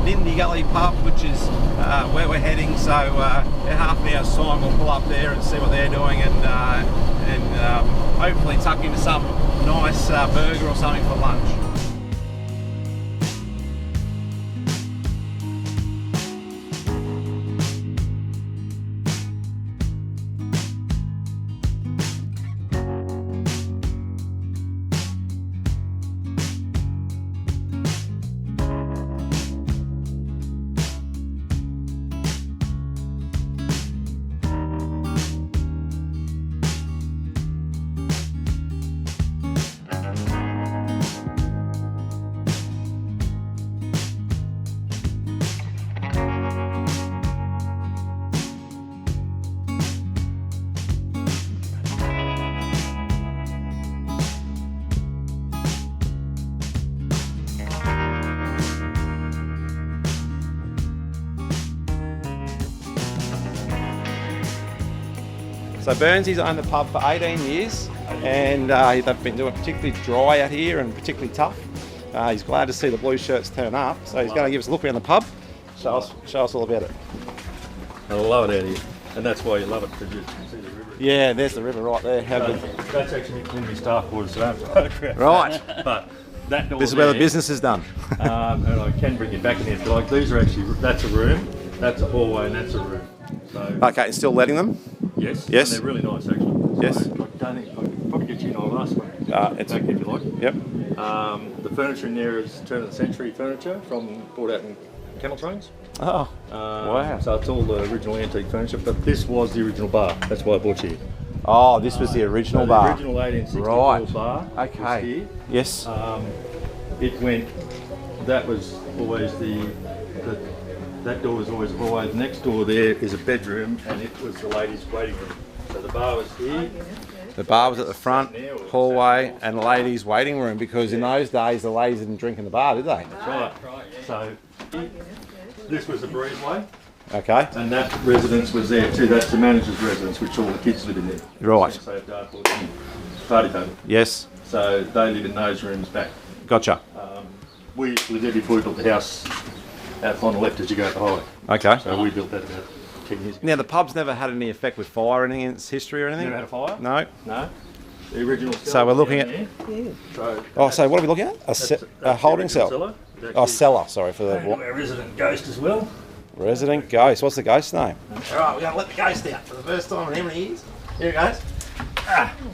Nindigully Pub, which is where we're heading. So in half an hour's time we'll pull up there and see what they're doing, and hopefully tuck into some nice burger or something for lunch. So Byrnsie's owned the pub for 18 years, and they've been doing it particularly dry out here and particularly tough. He's glad to see the blue shirts turn up, so he's going to give us a look around the pub. Show us all about it. I love it out here, and that's why you love it, because you can see the river. Yeah, there's the river right there. How good. That's actually Lindy staff quarters, so don't photograph. Right. But that door this is where the business is done. And I can bring you back in here if you like. These are actually, that's a room, that's a hallway, and that's a room. So, okay, and still letting them? Yes. Yes. And they're really nice, actually. Yes. So I don't think I can probably get you in on last one. It's back if you like. Yep. The furniture in there is turn of the century furniture from brought out in camel trains. Oh. Wow. So it's all the original antique furniture, but this was the original bar. That's why I brought you here. Oh, this was the original bar. The original 1864 right. bar. Okay. Was here. Yes. It went. That was always that door was always the hallway. Next door there is a bedroom, and it was the ladies' waiting room. So the bar was here. The bar was at the front, hallway, and the ladies' waiting room, because in those days the ladies didn't drink in the bar, did they? That's right. So this was the breezeway. Okay. And that residence was there too. That's the manager's residence, which all the kids live in there. Right. So they have dartboard and party table. Yes. So they live in those rooms back. Gotcha. We lived there before we built the house out on the left as you go up the highway. Okay. So we built that about 10 years ago. Now the pub's never had any effect with fire or anything in its history or anything? Never had a fire? No. No. The original cellar. So we're looking at... Yeah. So what are we looking at? A holding cell? Cellar. Oh, cellar, sorry for the... Our resident ghost as well. Resident ghost. What's the ghost name? Alright, we're going to let the ghost out for the first time in how many years? Here it goes.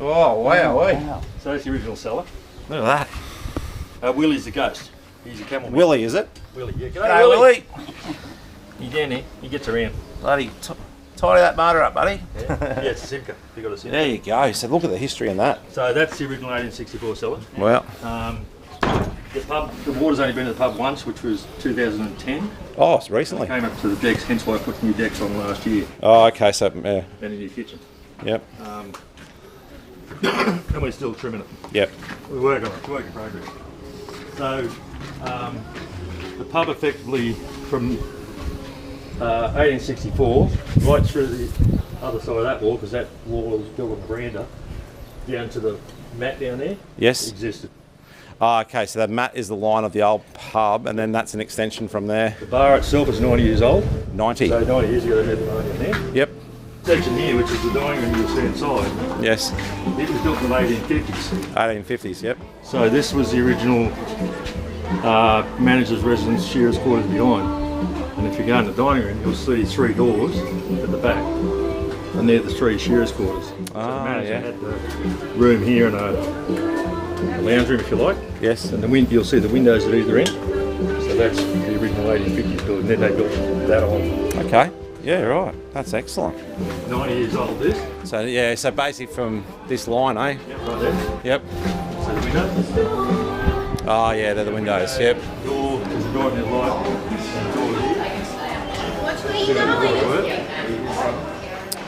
Oh, wow. So that's the original cellar. Look at that. Willie's the ghost. He's a camel. Willie, is it? Willie, yeah. G'day, Willie. He's down there. He gets around. Bloody tidy that motor up, buddy. Yeah, it's a Simca. You got a Simca. There you go. So look at the history in that. So that's the original 1864 cellar. Well. The water's only been to the pub once, which was 2010. Oh, it's recently. It came up to the decks, hence why I put new decks on last year. Oh, okay. So, yeah. And a new kitchen. Yep. And we're still trimming it. Yep. We work on it. Work in progress. So, the pub effectively from 1864 right through the other side of that wall, because that wall was built on the veranda, down to the mat down there. Yes. Existed. Oh, okay. So that mat is the line of the old pub, and then that's an extension from there. The bar itself is 90 years old. 90. So 90 years ago they had the bar in there. Yep. Section here, which is the dining room you'll see inside, Yes. it was built in the 1850s. 1850s. Yep. So this was the original manager's residence, shearers' quarters behind. And if you go in the dining room, you'll see 3 doors at the back, and they're the 3 shearers' quarters. So the manager had the room here and a lounge room, if you like. Yes. And you'll see the windows at either end. So that's the original 1850s building. Then they built that on. Okay. Yeah, right. That's excellent. 90 years old, this. So yeah, so basically from this line, eh? Yep, right there. Yep. So the windows. Oh yeah, they're the windows. Yep. Door, there's a door in the light.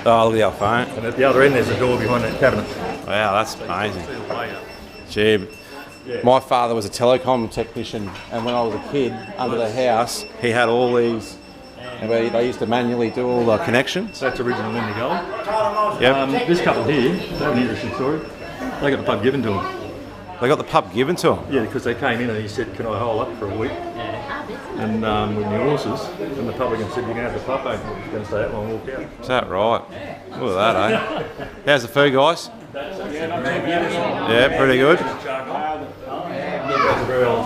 Oh, look at the old phone. And at the other end, there's a door behind that cabinet. Wow, that's amazing. Gee, my father was a telecom technician, and when I was a kid, under the house, he had all these, and they used to manually do all the connections. That's original Nindigullly. Yep. This couple here, they have an interesting story. They got the pub given to them. They got the pub given to them. Yeah, because they came in and he said, "Can I hole up for a week?" and with the horses, and the publican said, "You can have the pub back. It's going to stay that long, walk out." Is that right? Look at that, eh? How's the food, guys? Yeah, pretty good.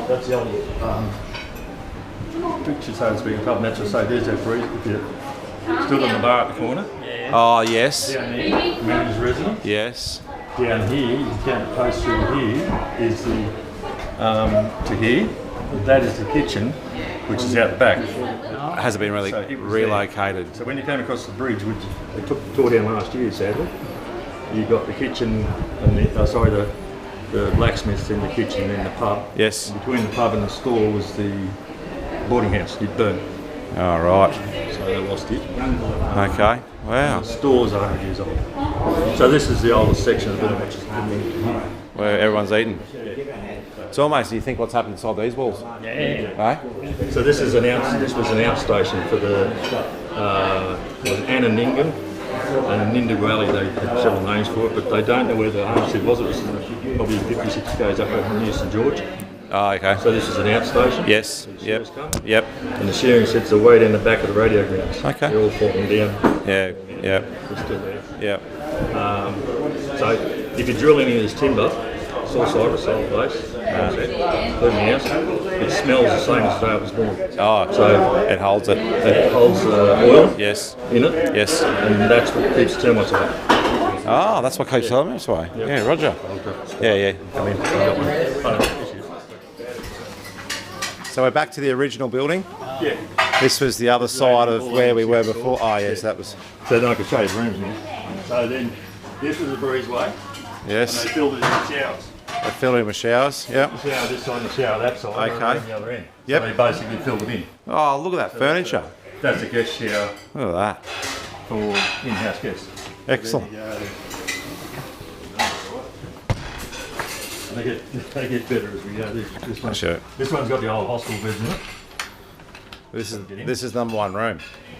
That's the old picture, so to speak, of pub, and that's what I say, there's that breeze, if you stood on the bar at the corner. Oh, yes. Down there, manager's residence. Yes. Down here, you can't post through here, is the, to here, that is the kitchen, which is out the back. Has it been really relocated? There. So when you came across the bridge, which they tore down last year, sadly, you got the kitchen, and the blacksmiths in the kitchen and the pub. Yes. And between the pub and the store was the boarding house, you'd burn. Oh, right. So they lost it. Okay. Wow. The store's 100 years old. So this is the oldest section of the building, which is Where everyone's eating. It's almost, you think what's happened inside these walls? Yeah. Right? So this was an outstation for the Nindigully and Nindigullly. They had several names for it, but they don't know where the homestead was. It was probably 56 k's up near St George. Oh, okay. So this is an outstation. Yes. Yep. Yep. And the shearing sheds are way down the back of the radio grounds. Okay. They're all falling down. Yeah. Yep. They're still there. Yep. So if you drill any of this timber, it's all cypress, old place, including the house, it smells the same as the day it was born. Oh, So it holds it. it holds oil Yes. in it, Yes. and that's what keeps termites away. Oh, that's what keeps telling me this way. Yeah, Roger. Yeah, yeah. I mean, I've got one. So we're back to the original building. Yeah. This was the other side of where we were before. Oh, yes, that was. So then I could show you the rooms now. So then this was a breezeway, and Yes. they filled it in the showers. They filled in with showers. Yep. The shower this side, the shower that side, Okay. and the other end. Yep. So they basically filled it in. Oh, look at that furniture. That's a guest shower Look at that. for in-house guests. Excellent. They get better as we go. Sure. This one's got the old hospital beds in it. This is number one room.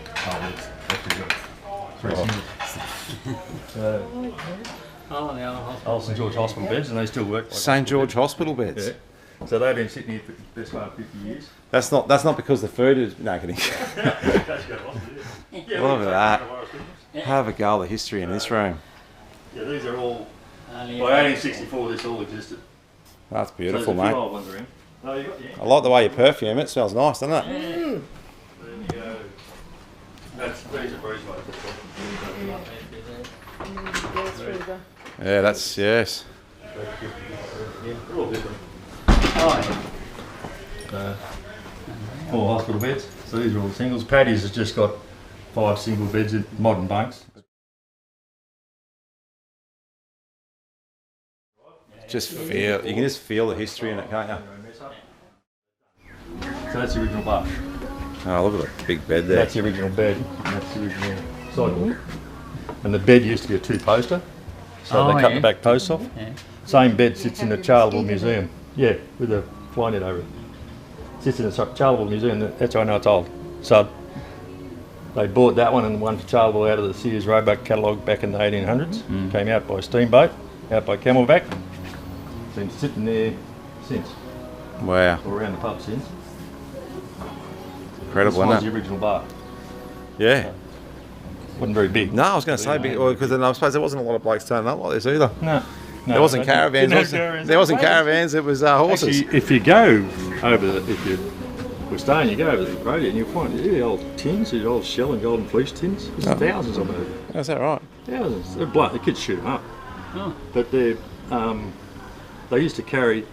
Oh, that's pretty good. Three singles. Old St George hospital beds, and they still work. Like St George Hospital beds. Yeah. So they've been sitting here for the best part of 50 years. That's not because the food is. No, kidding. Look at that. Have a go at the history in this room. Yeah, these are all. By 1864, this all existed. That's beautiful, so there's a few mate. old ones around. Oh, you got, yeah. I like the way you perfume it. Smells nice, doesn't it? There you go. These are breezeways. Yeah, that's yes. They're all different. All hospital beds. So these are all singles. Paddy's has just got 5 single beds in modern bunks. Just feel. You can just feel the history in it, can't you? So that's the original bar. Oh, look at the big bed there. That's the original bed. And that's the original sideboard. And the bed used to be a 2-poster. So they cut the back posts off. Yeah. Same bed sits in the Charleville Museum. Yeah, with a fly net over it. Sits in the Charleville Museum. That's how I know it's old. So they bought that one and one for Charleville out of the Sears Roebuck catalogue back in the 1800s. Came out by steamboat, out by camelback. Been sitting there since. Wow, Or around the pub since. incredible, This was isn't the it? original bar. Yeah. Wasn't very big. No, I was going to say because I suppose there wasn't a lot of blokes turning up like this either. No. There wasn't caravans. There wasn't caravans. It was horses. Actually, if you go over, if you were staying, you go over the radio and you'll find the old tins, the old shell and golden fleece tins. There's thousands of them. Is that right? Thousands. They're blunt. The kids shoot them up. But they used to carry.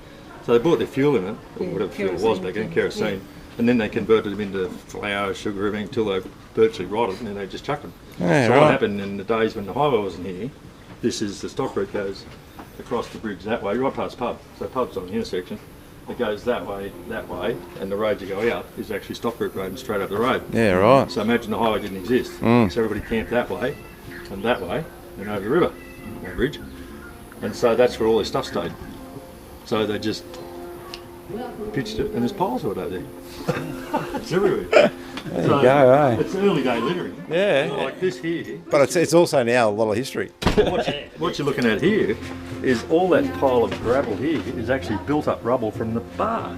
So they bought their fuel in it, or whatever fuel it was back then, kerosene, and then they converted them into flour, sugar, everything, until they virtually rotted, and then they just chucked them. Yeah, So right. what happened in the days when the highway wasn't here, this is the stock route goes across the bridge that way, right past pub. So pub's on the intersection. It goes that way, and the road you go out is actually stock route road and straight up the road. Yeah, right. So imagine the highway didn't exist. So everybody camped that way, and over the river, that bridge. And so that's where all their stuff stayed. So they just pitched it, and there's piles of it over there. It's everywhere. There you go, eh? It's early day littering. Yeah. Like this here. But it's also now a lot of history. What you're looking at here is all that pile of gravel here is actually built up rubble from the bar.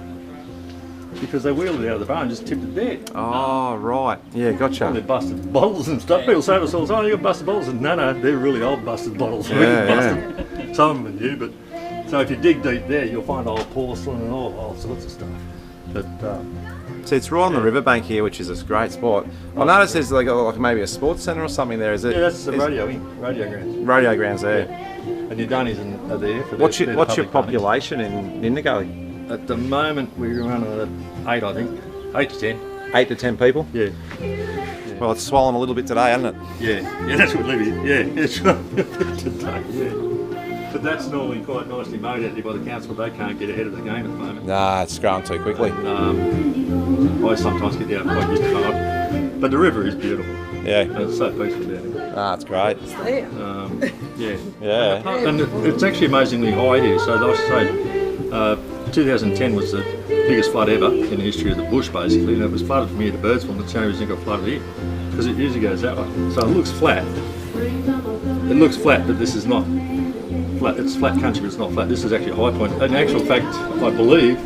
because they wheeled it out of the bar and just tipped it there. Oh, right. Yeah, gotcha. And they busted bottles and stuff. People say to themselves, "Oh, you got busted bottles," and no, they're really old busted bottles. Yeah, busted. Some of them are new, but so if you dig deep there, you'll find old porcelain and all sorts of stuff. But so it's right on the riverbank here, which is a great spot. I noticed there's like maybe a sports centre or something there. Is it? yeah, that's the rodeo grounds. Rodeo grounds there. Yeah. And your dunnies are there. For What's their your public population in Nindigullly? At the moment, we're running at 8, I think. 8 to 10. 8 to 10 people. Yeah. Well, it's swollen a little bit today, hasn't it? Yeah, that's what Libby. Yeah, it's today. Yeah. But that's normally quite nicely mowed out there by the council. They can't get ahead of the game at the moment. Nah, it's growing too quickly. I sometimes get out quite used to it. But the river is beautiful. Yeah. And it's so peaceful down here. Ah, it's great. Yeah. Yeah. And it's actually amazingly high here. So I say 2010 was the biggest flood ever in the history of the bush, basically. And it was flooded from here to Birdsville. And that's the only reason it got flooded here. Because it usually goes that way. So it looks flat. It looks flat, but this is not flat. It's flat country, but it's not flat. This is actually a high point. In actual fact, I believe,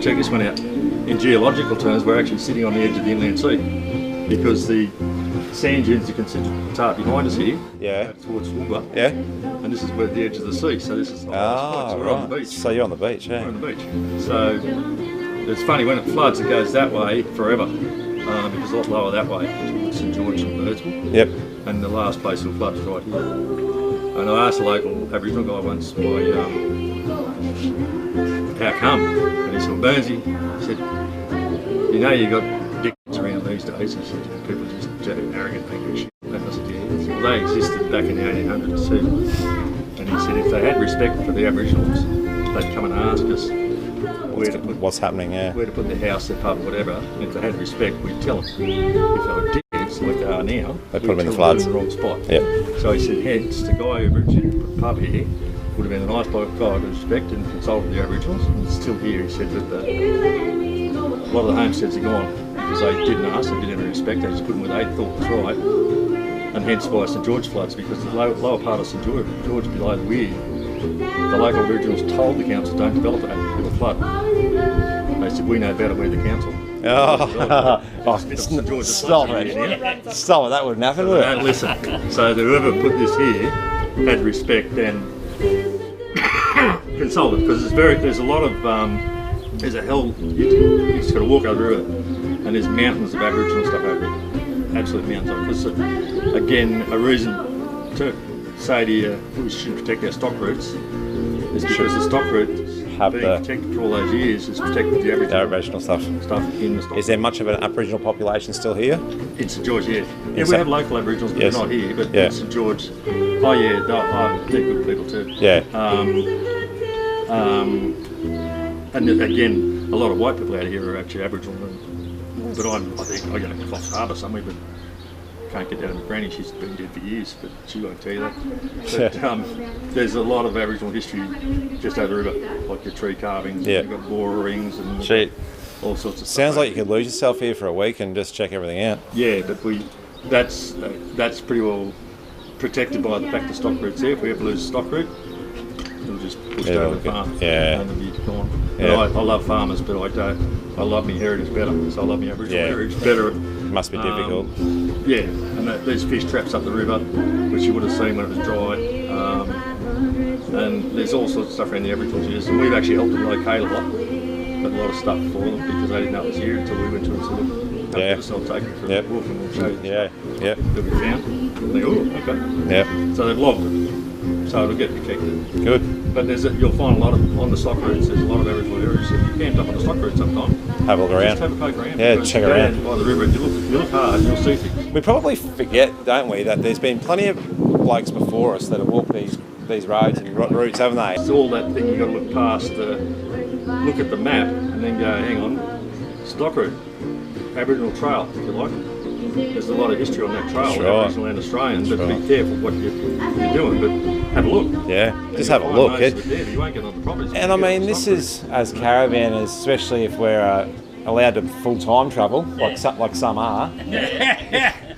check this one out, in geological terms, we're actually sitting on the edge of the inland sea because the sand dunes you can see behind us here, towards Woomba, and this is where the edge of the sea. So this is the highest point. So we're on the beach. So you're on the beach, yeah. We're on the beach. So it's funny when it floods, it goes that way forever because a lot lower that way towards St George and Birdsville. Yep. And the last place will flood is right here. And I asked a local Aboriginal guy once, how come? And he said, well, Byrnsie, he said, you know you got dicks around these days. He said, people just arrogant, they do shit. And I said, yeah. Well, they existed back in the 1800s too. And he said if they had respect for the Aboriginals, they'd come and ask us what's happening, where to put their house, their pub, whatever. And if they had respect, we'd tell them. If they were dickheads like they are now, they put them in the floods. In the wrong spot. Yep. So he said, hence, the guy who originally put the pub here would have been a nice guy with respect and consulted the Aboriginals. And it's still here. He said that a lot of the homesteads are gone because they didn't ask, they didn't have any respect. They just put them where they thought was right. And hence why St George floods, because the lower part of St George below the weir, the local Aboriginals told the council don't develop that, it'll flood. They said we know better, we're the council. Stop it. Stop it, that wouldn't happen, would it? Don't listen. So whoever put this here had respect and consulted, because there's a lot of, there's a hell, you just got to walk over the river and there's mountains of Aboriginal stuff over here. Absolute mountains. Because again, a reason to say to you we should protect our stock roots is because the stock roots being protected for all those years has protected the Aboriginal stuff in the stock. Is there much of an Aboriginal population still here? In St George, yeah. Yeah, we have local Aboriginals, but they're not here. But in St George, oh yeah, they're good people too. Yeah. And again, a lot of white people out here are actually Aboriginal. But I think I go to Coffs Harbour somewhere, but can't get down to my granny. She's been dead for years, but she won't tell you that. But there's a lot of Aboriginal history just over the river, like your tree carvings, you've got boar rings and all sorts of stuff. Sounds like you could lose yourself here for a week and just check everything out. Yeah, but that's pretty well protected by the fact the stock root's there. If we ever lose stock root, it'll just push over the farm. Yeah. And it'll be gone. Yeah. I love farmers, but I love my heritage better, because I love my Aboriginal heritage better. It must be difficult. Yeah, and there's fish traps up the river, which you would have seen when it was dry. And there's all sorts of stuff around the Aboriginals use. And we've actually helped them locate a lot of stuff for them, because they didn't know it was here until we went to and sort of helped ourselves take it for a walk, and we'll show you that we found. And they go, oh, okay. Yeah. So they've logged it, so it'll get protected. Good. But you'll find a lot of, on the stock routes, there's a lot of Aboriginal areas. If you camped up on the stock route sometime, have a look around. Just have a poke around. Yeah, check around. By the river, and you look hard, you'll see things. We probably forget, don't we, that there's been plenty of blokes before us that have walked these roads and routes, haven't they? It's all that thing you've got to look past, look at the map, and then go, hang on, stock route, Aboriginal trail, if you like. There's a lot of history on that trail, Aboriginal and Australian, but be careful what you're doing, but have a look. Yeah, just have a look. You won't get on the properties. And I mean, this is, as caravanners, especially if we're allowed to full-time travel, like some are.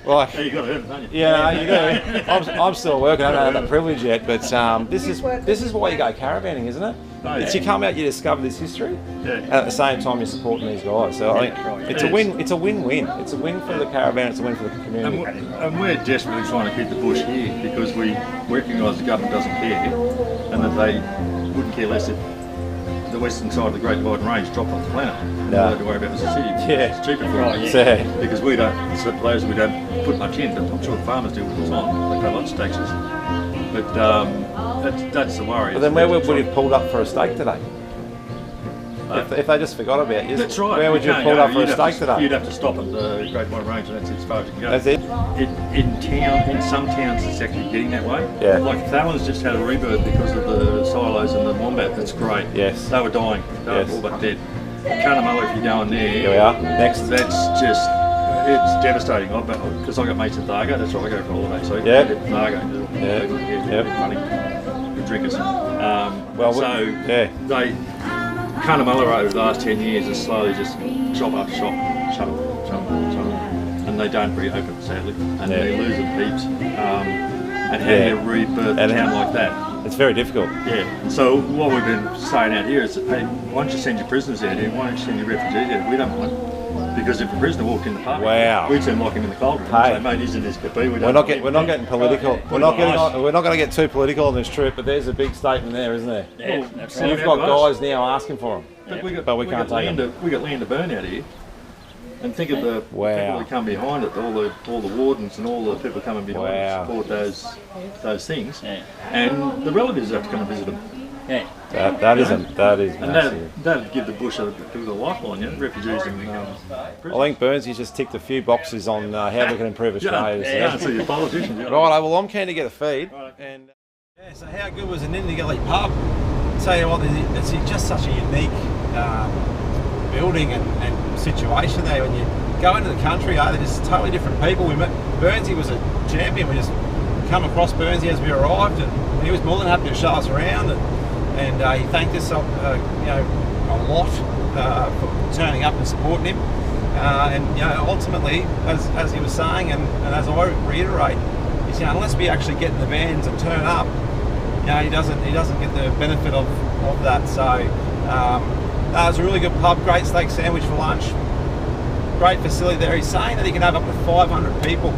Like, you got to have it, don't you? Yeah, you do. I'm still working. I don't have that privilege yet, but this is why you go caravanning, isn't it? It's you come out, you discover this history, Yeah. and at the same time you're supporting these guys. So I think it's a win. It's a win-win. It's a win for the caravan. It's a win for the community. And we're desperately trying to keep the bush here because we recognise the government doesn't care, and that they wouldn't care less if the western side of the Great Dividing Range dropped off the planet. And all they had to worry about was the city. Yeah. It's cheaper for us. Yeah. Because we don't, it's the players we don't put much in, but I'm sure the farmers do all the time. They pay lots of taxes. But that's the worry. But then where would you have pulled up for a steak today? If they just forgot about you, that's right. where would you have pulled up for a steak today? You'd have to stop at the Great Dividing Range, and that's as far as you can go. That's it? In some towns it's actually getting that way. Yeah. Like Fallon's just had a rebirth because of the silos and the wombat. That's great. Yes. They were dying. They were all but dead. Cunnamulla, if you go in there, Here we are. Next. That's just, it's devastating. Because I got mates at Thargo, that's where I go for holidays. So Yeah. Thargo, funny, good drinkers. They Cunnamulla over the last 10 years has slowly just shop after shop, shut up, and they don't reopen, sadly, and they're losing heaps. And how do you rebirth a town like that? It's very difficult. Yeah. So what we've been saying out here is, hey, why don't you send your prisoners out here? Why don't you send your refugees out here? We don't mind. Because if a prisoner walked in the park, we turn lock him in the cold room and say, mate, he's in this capee. We're not getting political. We're not going to get too political on this trip, but there's a big statement there, isn't there? Yeah, So you've got guys now asking for them, but we can't take them. We got land to burn out here, and think of the people that come behind it, all the wardens and all the people coming behind to support those things, and the relatives have to come and visit them. Yeah. That is massive. And that'd give the bush a lifeline, refugees and I think Byrnsie's just ticked a few boxes on how we can improve Australia. So your politicians. Right, well, I'm keen to get a feed. And so how good was the Nindigully Pub? Tell you what, it's just such a unique building and situation there. When you go into the country, they're just totally different people. We met Byrnsie was a champion. We just come across Byrnsie as we arrived, and he was more than happy to show us around. And he thanked us, a lot for turning up and supporting him. And ultimately, as he was saying, and as I reiterate, is unless we actually get in the vans and turn up, he doesn't get the benefit of that. So it was a really good pub, great steak sandwich for lunch, great facility there. He's saying that he can have up to 500 people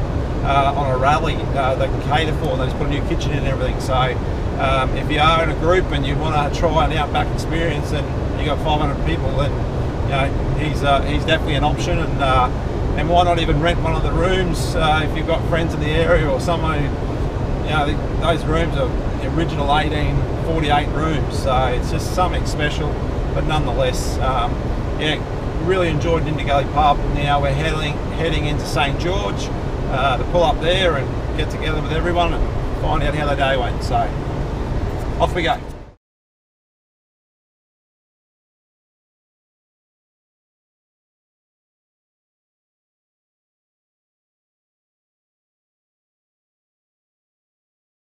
on a rally they can cater for. They just put a new kitchen in and everything. So if you are in a group and you want to try an outback experience and you got 500 people, then he's definitely an option. And why not even rent one of the rooms if you've got friends in the area or someone who, those rooms are the original 1848 rooms, so it's just something special. But nonetheless, really enjoyed Nindigully Pub. Now we're heading into St George to pull up there and get together with everyone and find out how the day went. So off we go.